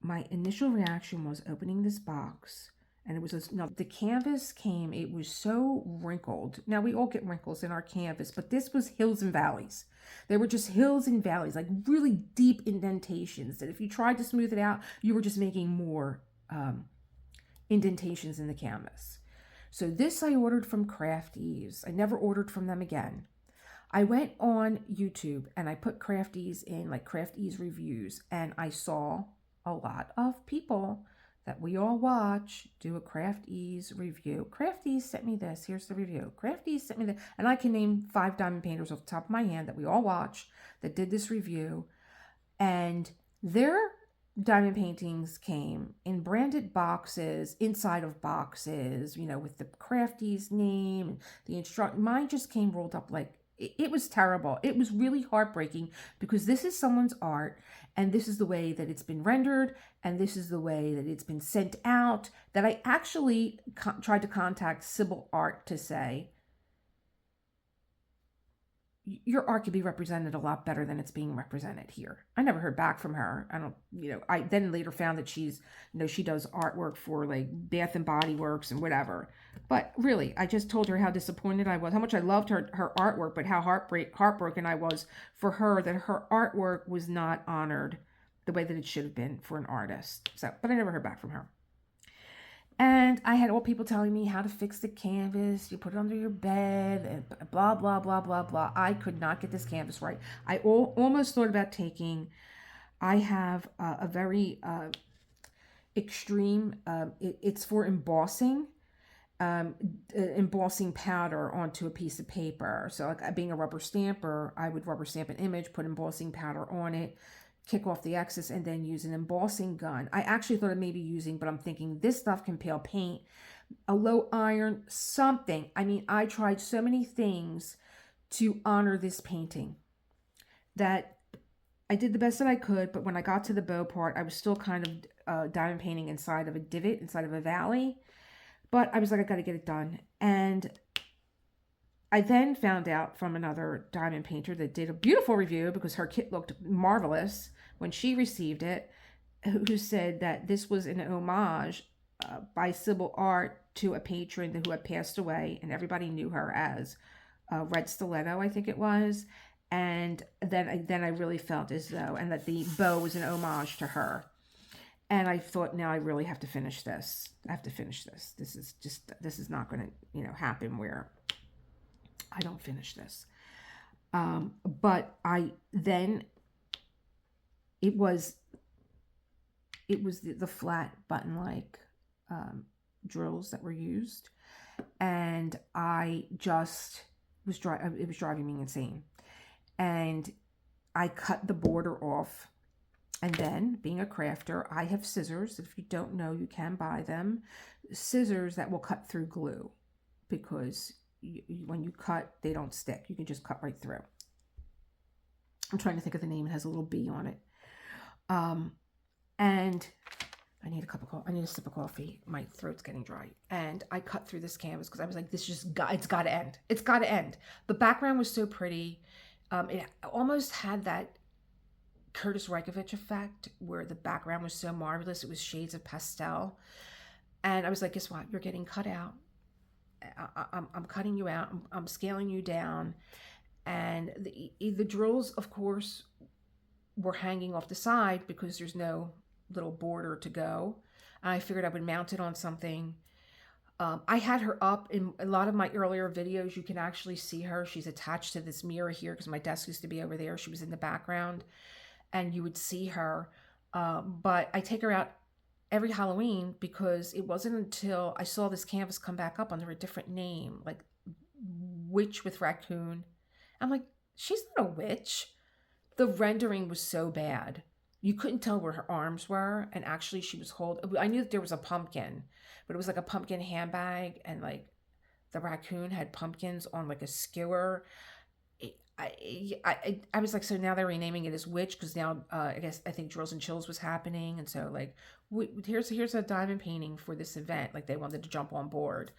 my initial reaction was opening this box. And it was the canvas came, it was so wrinkled. Now we all get wrinkles in our canvas, but this was hills and valleys. They were just hills and valleys, like really deep indentations that if you tried to smooth it out, you were just making more indentations in the canvas. So this I ordered from Crafties. I never ordered from them again. I went on YouTube and I put Crafties in, like Crafties reviews, and I saw a lot of people that we all watch do a Crafties review. Crafties sent me this. Here's the review. Crafties sent me this. And I can name 5 diamond painters off the top of my hand that we all watch that did this review. And their diamond paintings came in branded boxes, inside of boxes, with the Crafties name and the instruction. Mine just came rolled up like, it was terrible. It was really heartbreaking because this is someone's art and this is the way that it's been rendered and this is the way that it's been sent out, that I actually tried to contact Sybil Art to say, your art could be represented a lot better than it's being represented here. I never heard back from her. I then later found that she's, she does artwork for like Bath and Body Works and whatever. But really, I just told her how disappointed I was, how much I loved her artwork, but how heartbroken I was for her that her artwork was not honored the way that it should have been for an artist. So, but I never heard back from her. And I had all people telling me how to fix the canvas. You put it under your bed and blah, blah, blah, blah, blah. I could not get this canvas right. I almost thought about taking, I have a very extreme, it's for embossing, embossing powder onto a piece of paper. So like being a rubber stamper, I would rubber stamp an image, put embossing powder on it, kick off the excess, and then use an embossing gun. I actually thought of maybe using, but I'm thinking this stuff can peel paint, a low iron, something. I mean, I tried so many things to honor this painting that I did the best that I could, but when I got to the bow part, I was still kind of diamond painting inside of a divot, inside of a valley. But I was like, I got to get it done. And I then found out from another diamond painter that did a beautiful review because her kit looked marvelous when she received it, who said that this was an homage by Sybil Art to a patron who had passed away, and everybody knew her as Red Stiletto, I think it was. And then I really felt as though, and that the bow was an homage to her. And I thought, now I really have to finish this. I have to finish this. This is not going to, happen where I don't finish this. But it was the flat button-like drills that were used. And I just it was driving me insane. And I cut the border off And then, being a crafter, I have scissors. If you don't know, you can buy them. Scissors that will cut through glue, because when you cut, they don't stick. You can just cut right through. I'm trying to think of the name. It has a little B on it. And I need a sip of coffee. My throat's getting dry. And I cut through this canvas because I was like, it's got to end. It's got to end. The background was so pretty. It almost had that Curtis Reichovich effect where the background was so marvelous. It was shades of pastel. And I was like, guess what? You're getting cut out. I'm cutting you out. I'm scaling you down. And the drills, of course, were hanging off the side because there's no little border to go. And I figured I would mount it on something. I had her up in a lot of my earlier videos. You can actually see her. She's attached to this mirror here because my desk used to be over there. She was in the background and you would see her. But I take her out every Halloween because it wasn't until I saw this canvas come back up under a different name, like Witch with Raccoon. I'm like, she's not a witch. The rendering was so bad. You couldn't tell where her arms were. And actually she was holding, I knew that there was a pumpkin, but it was like a pumpkin handbag. And like the raccoon had pumpkins on like a skewer. I was like, so now they're renaming it as Witch because now I think Drills and Chills was happening. And so like, here's a diamond painting for this event. Like they wanted to jump on board.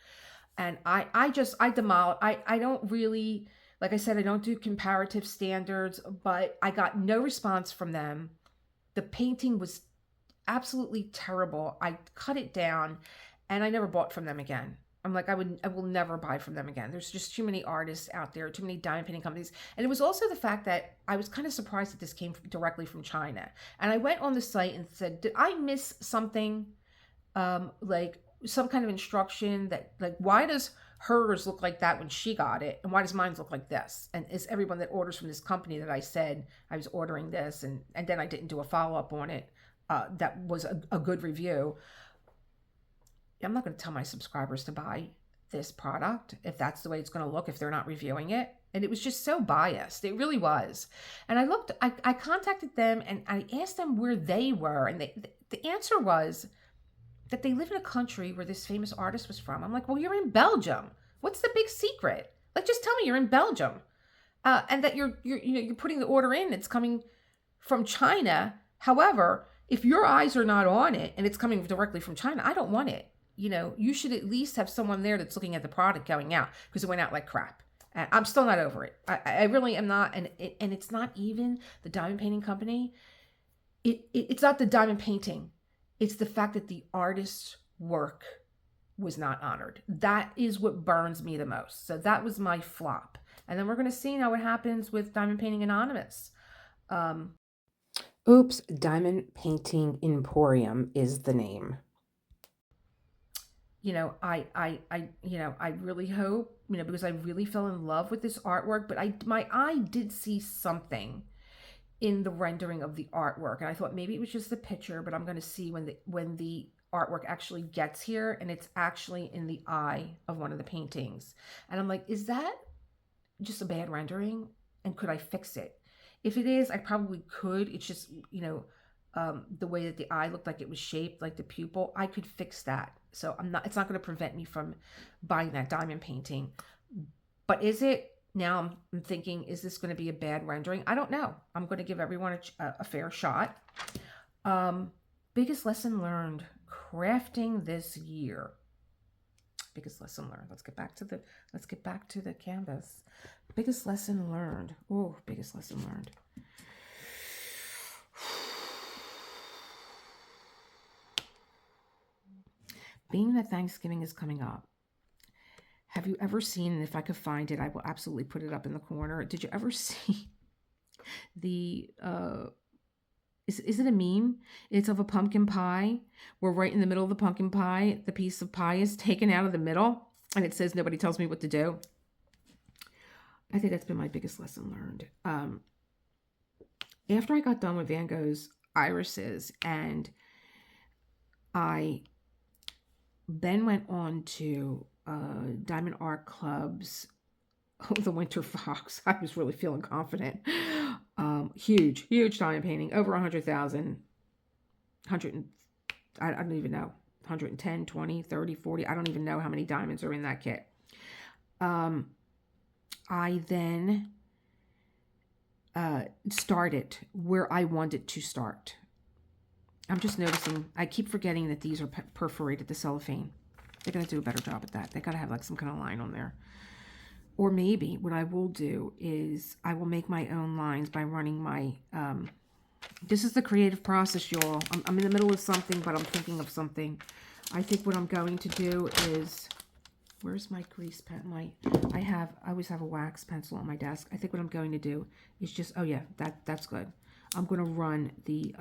And I don't really, like I said, I don't do comparative standards, but I got no response from them. The painting was absolutely terrible. I cut it down and I never bought from them again. I'm like, I will never buy from them again. There's just too many artists out there, too many diamond painting companies. And it was also the fact that I was kind of surprised that this came directly from China. And I went on the site and said, did I miss something? Like some kind of instruction that, like, why does hers look like that when she got it? And why does mine look like this? And is everyone that orders from this company that I said I was ordering this and then I didn't do a follow-up on it, that was a good review. I'm not going to tell my subscribers to buy this product if that's the way it's going to look if they're not reviewing it. And it was just so biased. It really was. And I contacted them and I asked them where they were. And the answer was that they live in a country where this famous artist was from. I'm like, well, you're in Belgium. What's the big secret? Like, just tell me you're in Belgium. And that you're putting the order in. It's coming from China. However, if your eyes are not on it and it's coming directly from China, I don't want it. You should at least have someone there that's looking at the product going out because it went out like crap. And I'm still not over it. I really am not. And it's not even the diamond painting company. It's not the diamond painting. It's the fact that the artist's work was not honored. That is what burns me the most. So that was my flop. And then we're going to see now what happens with Diamond Painting Anonymous. Oops, Diamond Painting Emporium is the name. I really hope, because I really fell in love with this artwork, but my eye did see something in the rendering of the artwork. And I thought maybe it was just the picture, but I'm going to see when the artwork actually gets here and it's actually in the eye of one of the paintings. And I'm like, is that just a bad rendering? And could I fix it? If it is, I probably could. It's just, the way that the eye looked like it was shaped, like the pupil, I could fix that. So it's not going to prevent me from buying that diamond painting. But is it? Now I'm thinking, is this going to be a bad rendering? I don't know. I'm going to give everyone a fair shot. Biggest lesson learned, crafting this year. Biggest lesson learned. Let's get back to the canvas. Biggest lesson learned. Oh, biggest lesson learned. Being that Thanksgiving is coming up, have you ever seen, and if I could find it, I will absolutely put it up in the corner. Did you ever see the, is it a meme? It's of a pumpkin pie where right in the middle of the pumpkin pie, the piece of pie is taken out of the middle and it says, nobody tells me what to do. I think that's been my biggest lesson learned. After I got done with Van Gogh's irises and I then went on to Diamond Art Club's The Winter Fox. I was really feeling confident. Huge diamond painting, over 100,000, I don't even know, 110, 20, 30, 40. I don't even know how many diamonds are in that kit. I then started where I wanted to start. I'm just noticing, I keep forgetting that these are perforated, the cellophane. They're going to do a better job at that. They got to have like some kind of line on there. Or maybe what I will do is I will make my own lines by running my, this is the creative process, y'all. I'm in the middle of something, but I'm thinking of something. I think what I'm going to do is, where's my grease pen? I always have a wax pencil on my desk. I think what I'm going to do is just, oh yeah, that's good. I'm going to run the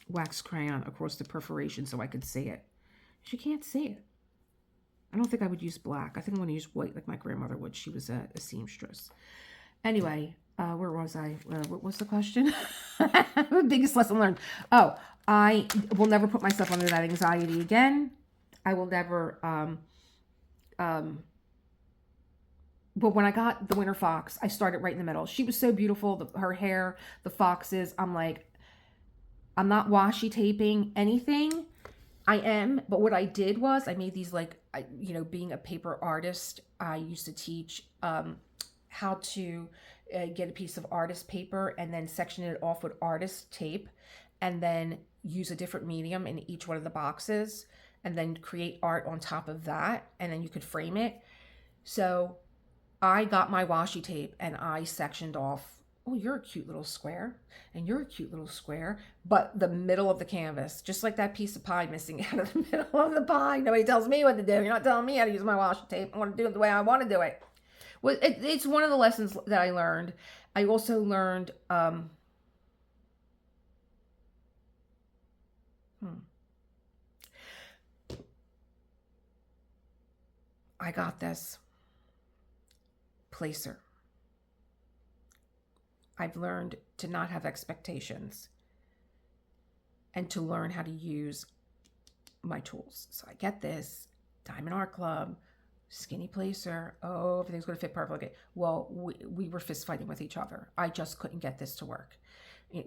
wax crayon across the perforation so I could see it. She can't see it. I don't think I would use black. I think I'm going to use white like my grandmother would. She was a seamstress. Anyway, where was I? What was the question? The biggest lesson learned. Oh, I will never put myself under that anxiety again. I will never, but when I got the Winter Fox, I started right in the middle. She was so beautiful, her hair, the foxes. I'm like, I'm not washi taping anything. I am, but what I did was I made these like, being a paper artist, I used to teach how to get a piece of artist paper and then section it off with artist tape and then use a different medium in each one of the boxes and then create art on top of that, and then you could frame it. So I got my washi tape and I sectioned off, oh, you're a cute little square, and you're a cute little square, but the middle of the canvas, just like that piece of pie missing out of the middle of the pie. Nobody tells me what to do. You're not telling me how to use my washi tape. I want to do it the way I want to do it. Well, it's one of the lessons that I learned. I also learned, I got this placer. I've learned to not have expectations and to learn how to use my tools. So I get this Diamond Art Club, skinny placer. Oh, everything's going to fit perfectly. Well, we were fist fighting with each other. I just couldn't get this to work.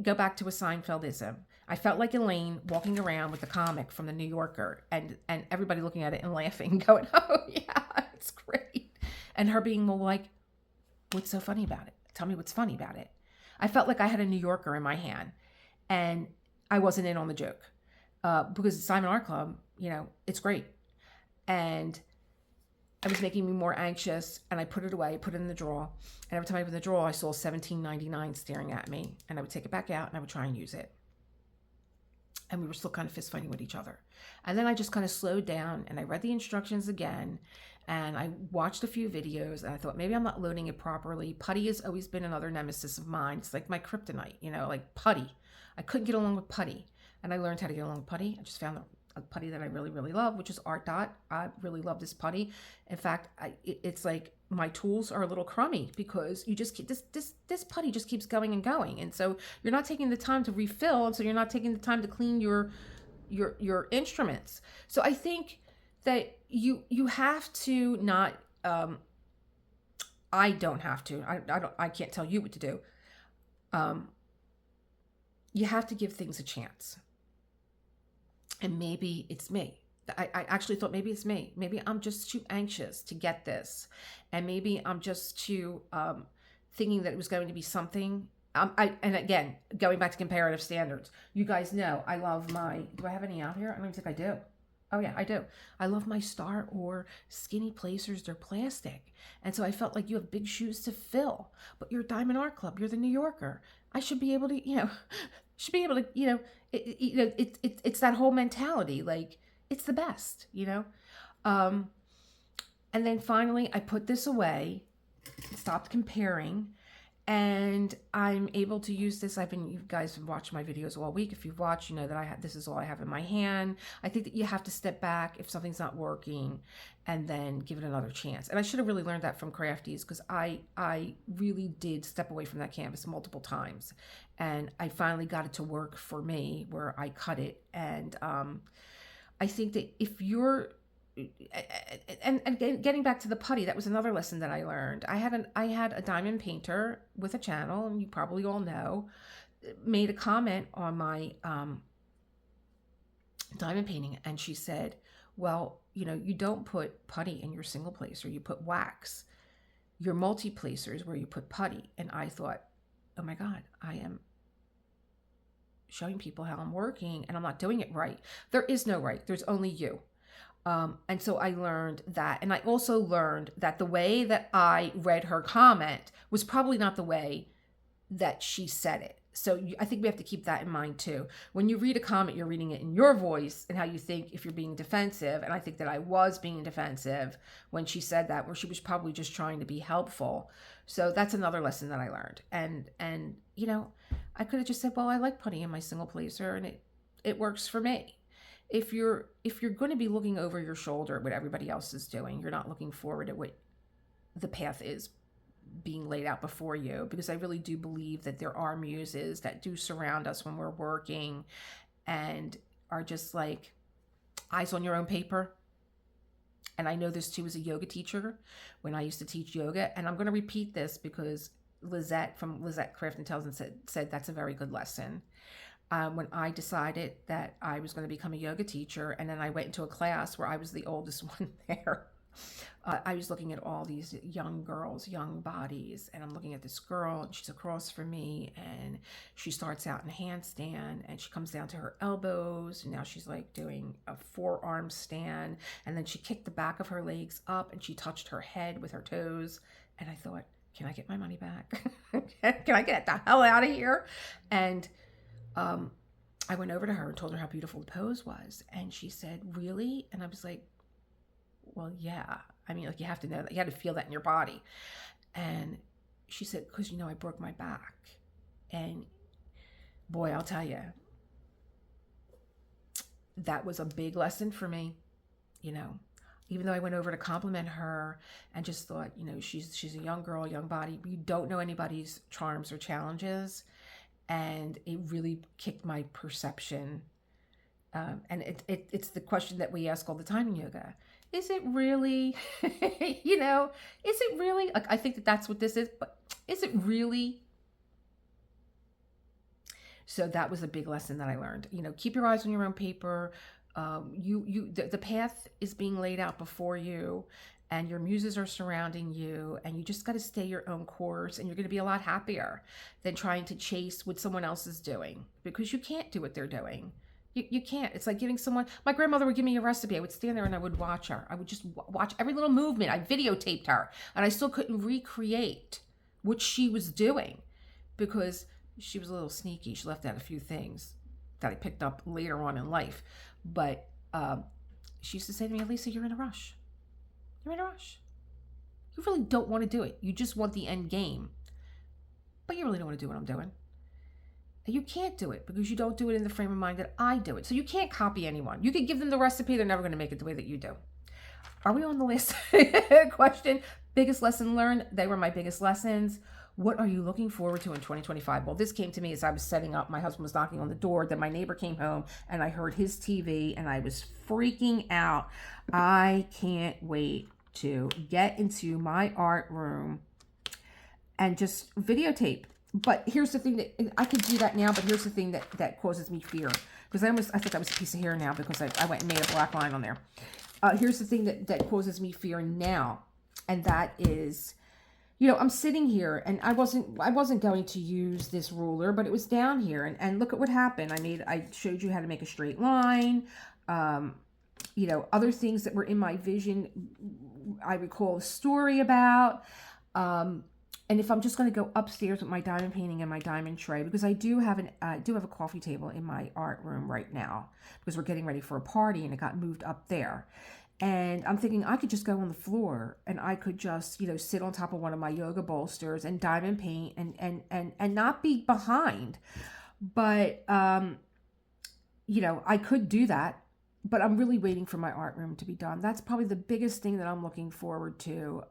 Go back to a Seinfeldism. I felt like Elaine walking around with the comic from the New Yorker and everybody looking at it and laughing, going, oh yeah, it's great. And her being more like, what's so funny about it? Tell me what's funny about it. I felt like I had a New Yorker in my hand and I wasn't in on the joke because Simon Art Club, it's great. And it was making me more anxious, and I put it away, put it in the drawer. And every time I put it in the drawer, I saw $17.99 staring at me, and I would take it back out and I would try and use it. And we were still kind of fist fighting with each other. And then I just kind of slowed down and I read the instructions again. And I watched a few videos and I thought, maybe I'm not loading it properly. Putty has always been another nemesis of mine. It's like my kryptonite, like putty. I couldn't get along with putty. And I learned how to get along with putty. I just found a putty that I really, really love, which is Art Dot. I really love this putty. In fact, it's like my tools are a little crummy because you just keep this putty just keeps going and going. And so you're not taking the time to refill. And so you're not taking the time to clean your instruments. So I think that you have to not, I don't have to, I can't tell you what to do. You have to give things a chance. And maybe it's me. I actually thought maybe it's me. Maybe I'm just too anxious to get this. And maybe I'm just too thinking that it was going to be something. And again, going back to comparative standards, you guys know I love do I have any out here? I don't even think I do. Oh yeah, I do. I love my Star or skinny placers. They're plastic. And so I felt like you have big shoes to fill, but you're Diamond Art Club. You're the New Yorker. I should be able to, it's that whole mentality. Like it's the best, And then finally I put this away, stopped comparing, and I'm able to use this. You guys have watched my videos all week. If you've watched, you know that this is all I have in my hand. I think that you have to step back if something's not working and then give it another chance. And I should have really learned that from Crafties because I really did step away from that canvas multiple times. And I finally got it to work for me where I cut it. And I think that if you're getting back to the putty, that was another lesson that I learned. I had a diamond painter with a channel, and you probably all know, made a comment on my diamond painting, and she said, well, you don't put putty in your single placer, you put wax. Your multi-placer is where you put putty. And I thought, oh my God, I am showing people how I'm working, and I'm not doing it right. There is no right, there's only you. And so I learned that. And I also learned that the way that I read her comment was probably not the way that she said it. So I think we have to keep that in mind too. When you read a comment, you're reading it in your voice and how you think if you're being defensive. And I think that I was being defensive when she said that, where she was probably just trying to be helpful. So that's another lesson that I learned. And I could have just said, well, I like putting in my single placer, and it works for me. If you're going to be looking over your shoulder at what everybody else is doing, you're not looking forward at what the path is being laid out before you, because I really do believe that there are muses that do surround us when we're working and are just like eyes on your own paper. And I know this too as a yoga teacher when I used to teach yoga. And I'm going to repeat this because Lizette from Lizette Crafton Tells and said that's a very good lesson. When I decided that I was going to become a yoga teacher, and then I went into a class where I was the oldest one there, I was looking at all these young girls, young bodies, and I'm looking at this girl, and she's across from me, and she starts out in handstand, and she comes down to her elbows, and now she's like doing a forearm stand, and then she kicked the back of her legs up, and she touched her head with her toes, and I thought, can I get my money back? Can I get the hell out of here? And I went over to her and told her how beautiful the pose was, and she said, really? And I was like, well, yeah. I mean, like, you have to know that. You have to feel that in your body. And she said, because, I broke my back. And boy, I'll tell you, that was a big lesson for me, even though I went over to compliment her and just thought, she's a young girl, young body. You don't know anybody's charms or challenges. And it really kicked my perception. And it's the question that we ask all the time in yoga. Is it really, is it really, like, I think that that's what this is, but is it really? So that was a big lesson that I learned. Keep your eyes on your own paper. The path is being laid out before you, and your muses are surrounding you, and you just got to stay your own course, and you're going to be a lot happier than trying to chase what someone else is doing, because you can't do what they're doing. You can't. It's like giving someone, my grandmother would give me a recipe. I would stand there and I would watch her. I would just watch every little movement. I videotaped her, and I still couldn't recreate what she was doing because she was a little sneaky. She left out a few things that I picked up later on in life. But she used to say to me, Lisa, you're in a rush. You're in a rush. You really don't want to do it. You just want the end game. But you really don't want to do what I'm doing. And you can't do it because you don't do it in the frame of mind that I do it. So you can't copy anyone. You could give them the recipe. They're never going to make it the way that you do. Are we on the list? Question. Biggest lesson learned. They were my biggest lessons. What are you looking forward to in 2025? Well, this came to me as I was setting up. My husband was knocking on the door. Then my neighbor came home and I heard his TV and I was freaking out. I can't wait to get into my art room and just videotape. But here's the thing that I could do that now, but here's the thing that causes me fear. Because I thought that was a piece of hair now because I went and made a black line on there. Here's the thing that causes me fear now. And that is, I'm sitting here and I wasn't going to use this ruler, but it was down here. And look at what happened. I showed you how to make a straight line. Other things that were in my vision, I recall a story about. And if I'm just going to go upstairs with my diamond painting and my diamond tray, because I do have a coffee table in my art room right now because we're getting ready for a party and it got moved up there. And I'm thinking I could just go on the floor and I could just, sit on top of one of my yoga bolsters and diamond paint and not be behind. But, I could do that. But I'm really waiting for my art room to be done. That's probably the biggest thing that I'm looking forward to,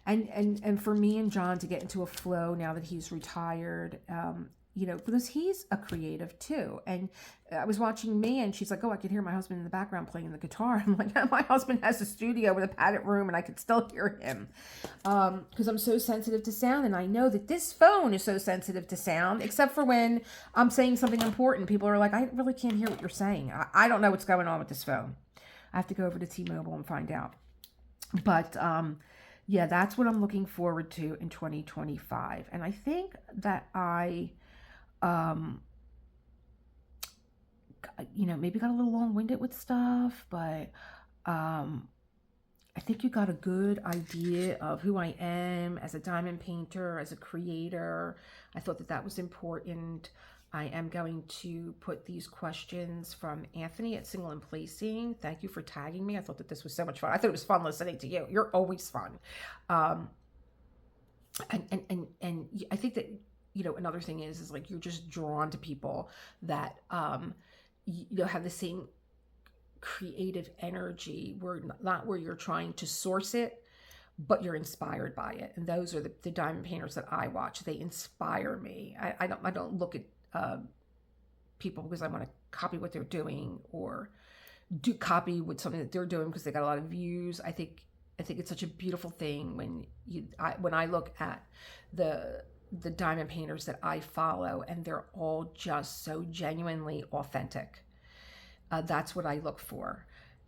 and for me and John to get into a flow now that he's retired. you know, because he's a creative too. And I was watching me, and she's like, oh, I could hear my husband in the background playing the guitar. I'm like, my husband has a studio with a padded room, and I could still hear him, because I'm so sensitive to sound. And I know that this phone is so sensitive to sound, except for when I'm saying something important. People are like, I really can't hear what you're saying. I don't know what's going on with this phone. I have to go over to T-Mobile and find out. But yeah, that's what I'm looking forward to in 2025. And I think that I, you know, maybe got a little long-winded with stuff, but I think you got a good idea of who I am as a diamond painter, as a creator. I thought that that was important. I am going to put these questions from Anthony at Single and Placing. Thank you for tagging me. I thought that this was so much fun. I thought it was fun listening to you. You're always fun. And I think that, you know, another thing is like you're just drawn to people that, you know, have the same creative energy. We're not where you're trying to source it, but you're inspired by it. And those are the diamond painters that I watch. They inspire me. I don't look at people because I want to copy what they're doing or do copy with something that they're doing because they got a lot of views. I think it's such a beautiful thing when I look at the diamond painters that I follow, and they're all just so genuinely authentic. That's what I look for.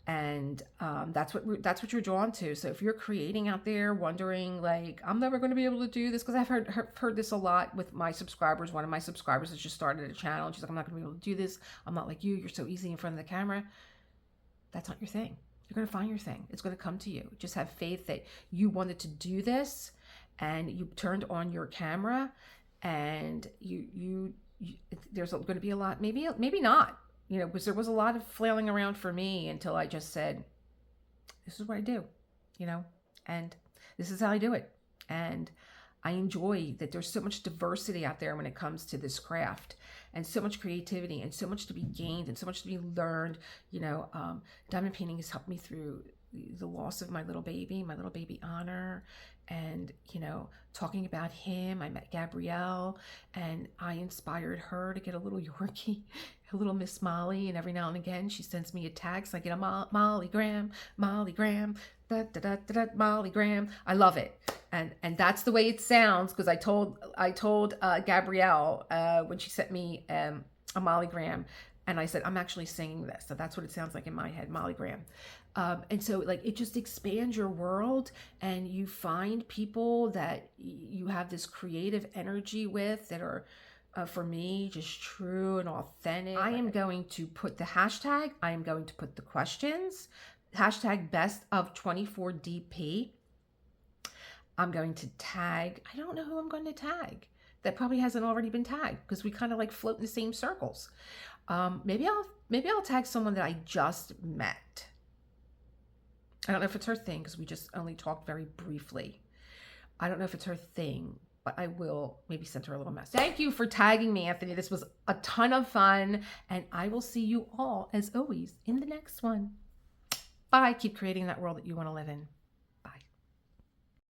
And that's what you're drawn to. So if you're creating out there wondering like, I'm never going to be able to do this, because I've heard this a lot with my subscribers. One of my subscribers has just started a channel, and she's like, I'm not going to be able to do this. I'm not like you. You're so easy in front of the camera. That's not your thing. You're going to find your thing. It's going to come to you. Just have faith that you wanted to do this, and you turned on your camera, and you there's going to be a lot, maybe not. You know, because there was a lot of flailing around for me until I just said, this is what I do, you know, and this is how I do it. And I enjoy that there's so much diversity out there when it comes to this craft, and so much creativity, and so much to be gained, and so much to be learned. You know, diamond painting has helped me through the loss of my little baby Honor. And, you know, talking about him, I met Gabrielle, and I inspired her to get a little Yorkie, a little Miss Molly. And every now and again, she sends me a text. I get a Molly Graham, Molly Graham. I love it. And that's the way it sounds, because I told Gabrielle when she sent me a Molly Graham, and I said, I'm actually singing this. So that's what it sounds like in my head, Molly Graham. And so like it just expands your world, and you find people that you have this creative energy with that are, for me, just true and authentic. I am going to put the hashtag. I am going to put the questions. Hashtag BestOf24DP. I'm going to tag. I don't know who I'm going to tag. That probably hasn't already been tagged, because we kind of like float in the same circles. Maybe I'll tag someone that I just met. I don't know if it's her thing, because we just only talked very briefly. I don't know if it's her thing, but I will maybe send her a little message. Thank you for tagging me, Anthony. This was a ton of fun, and I will see you all, as always, in the next one. Bye. Keep creating that world that you want to live in.